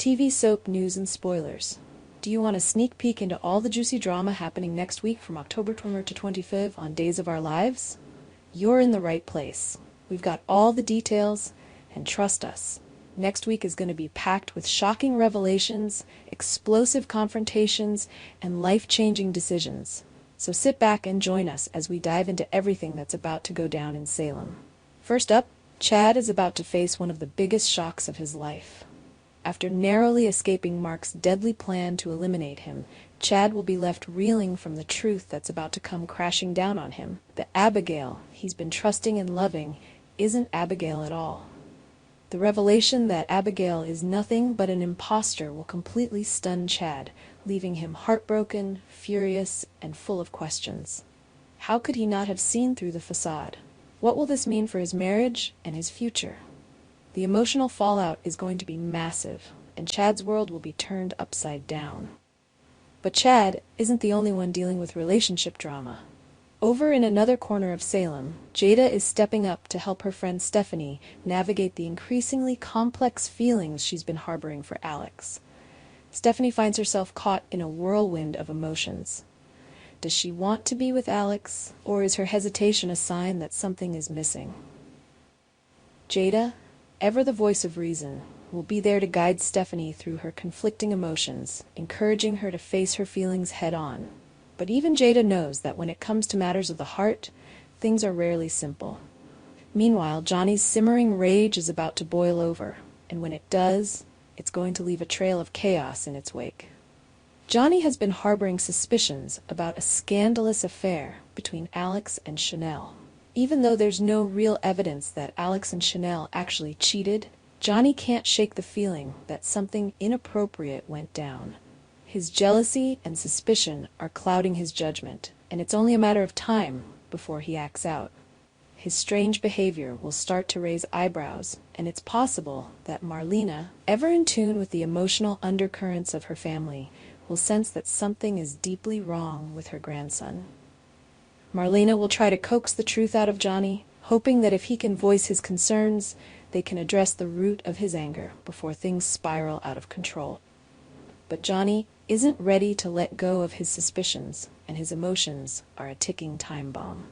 TV soap news and spoilers. Do you want a sneak peek into all the juicy drama happening next week from October 20 to 25 on Days of Our Lives? You're in the right place. We've got all the details, and trust us, next week is going to be packed with shocking revelations, explosive confrontations, and life-changing decisions. So sit back and join us as we dive into everything that's about to go down in Salem. First up, Chad is about to face one of the biggest shocks of his life. After narrowly escaping Mark's deadly plan to eliminate him, Chad will be left reeling from the truth that's about to come crashing down on him. The Abigail he's been trusting and loving isn't Abigail at all. The revelation that Abigail is nothing but an imposter will completely stun Chad, leaving him heartbroken, furious, and full of questions. How could he not have seen through the facade? What will this mean for his marriage and his future? The emotional fallout is going to be massive, and Chad's world will be turned upside down. But Chad isn't the only one dealing with relationship drama. Over in another corner of Salem, Jada is stepping up to help her friend Stephanie navigate the increasingly complex feelings she's been harboring for Alex. Stephanie finds herself caught in a whirlwind of emotions. Does she want to be with Alex, or is her hesitation a sign that something is missing? Jada, ever the voice of reason, will be there to guide Stephanie through her conflicting emotions, encouraging her to face her feelings head-on. But even Jada knows that when it comes to matters of the heart, things are rarely simple. Meanwhile, Johnny's simmering rage is about to boil over, and when it does, it's going to leave a trail of chaos in its wake. Johnny has been harboring suspicions about a scandalous affair between Alex and Chanel. Even though there's no real evidence that Alex and Chanel actually cheated, Johnny can't shake the feeling that something inappropriate went down. His jealousy and suspicion are clouding his judgment, and it's only a matter of time before he acts out. His strange behavior will start to raise eyebrows, and it's possible that Marlena, ever in tune with the emotional undercurrents of her family, will sense that something is deeply wrong with her grandson. Marlena will try to coax the truth out of Johnny, hoping that if he can voice his concerns, they can address the root of his anger before things spiral out of control. But Johnny isn't ready to let go of his suspicions, and his emotions are a ticking time bomb.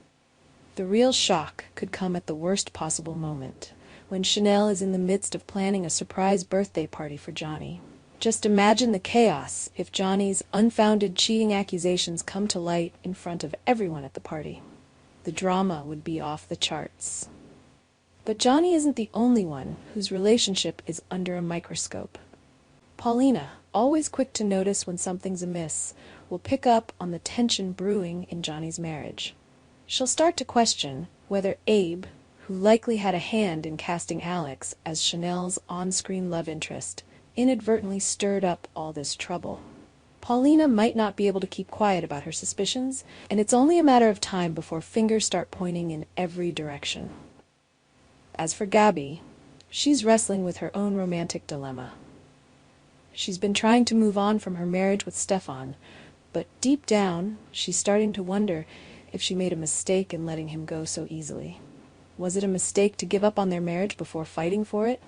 The real shock could come at the worst possible moment, when Chanel is in the midst of planning a surprise birthday party for Johnny. Just imagine the chaos if Johnny's unfounded cheating accusations come to light in front of everyone at the party. The drama would be off the charts. But Johnny isn't the only one whose relationship is under a microscope. Paulina, always quick to notice when something's amiss, will pick up on the tension brewing in Johnny's marriage. She'll start to question whether Abe, who likely had a hand in casting Alex as Chanel's on-screen love interest, inadvertently stirred up all this trouble. Paulina might not be able to keep quiet about her suspicions, and it's only a matter of time before fingers start pointing in every direction. As for Gabby, she's wrestling with her own romantic dilemma. She's been trying to move on from her marriage with Stefan, but deep down, she's starting to wonder if she made a mistake in letting him go so easily. Was it a mistake to give up on their marriage before fighting for it?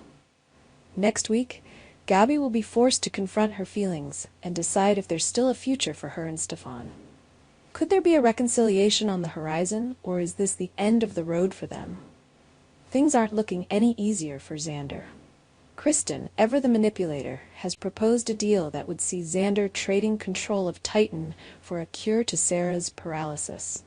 Next week, Gabby will be forced to confront her feelings and decide if there's still a future for her and Stefan. Could there be a reconciliation on the horizon, or is this the end of the road for them? Things aren't looking any easier for Xander. Kristen, ever the manipulator, has proposed a deal that would see Xander trading control of Titan for a cure to Sarah's paralysis.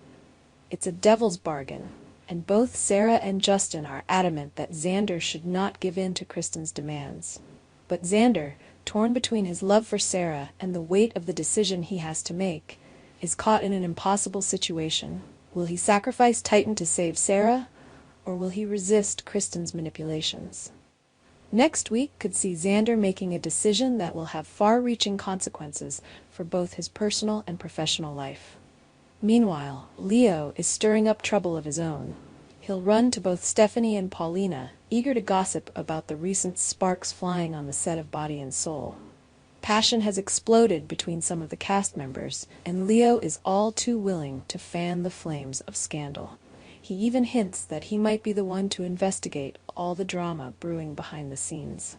It's a devil's bargain, and both Sarah and Justin are adamant that Xander should not give in to Kristen's demands. But Xander, torn between his love for Sarah and the weight of the decision he has to make, is caught in an impossible situation. Will he sacrifice Titan to save Sarah, or will he resist Kristen's manipulations? Next week could see Xander making a decision that will have far-reaching consequences for both his personal and professional life. Meanwhile, Leo is stirring up trouble of his own. He'll run to both Stephanie and Paulina, eager to gossip about the recent sparks flying on the set of Body and Soul. Passion has exploded between some of the cast members, and Leo is all too willing to fan the flames of scandal. He even hints that he might be the one to investigate all the drama brewing behind the scenes.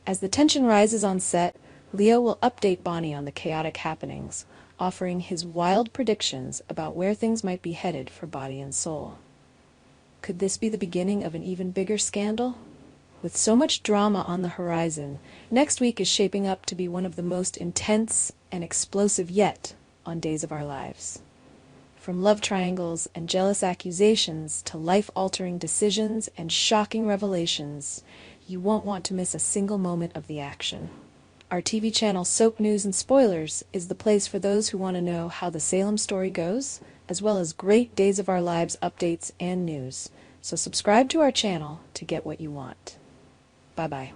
As the tension rises on set, Leo will update Bonnie on the chaotic happenings, offering his wild predictions about where things might be headed for Body and Soul. Could this be the beginning of an even bigger scandal? With so much drama on the horizon, next week is shaping up to be one of the most intense and explosive yet on Days of Our Lives. From love triangles and jealous accusations to life-altering decisions and shocking revelations, you won't want to miss a single moment of the action. Our TV channel Soap News and Spoilers is the place for those who want to know how the Salem story goes, as well as great Days of Our Lives updates and news. So subscribe to our channel to get what you want. Bye-bye.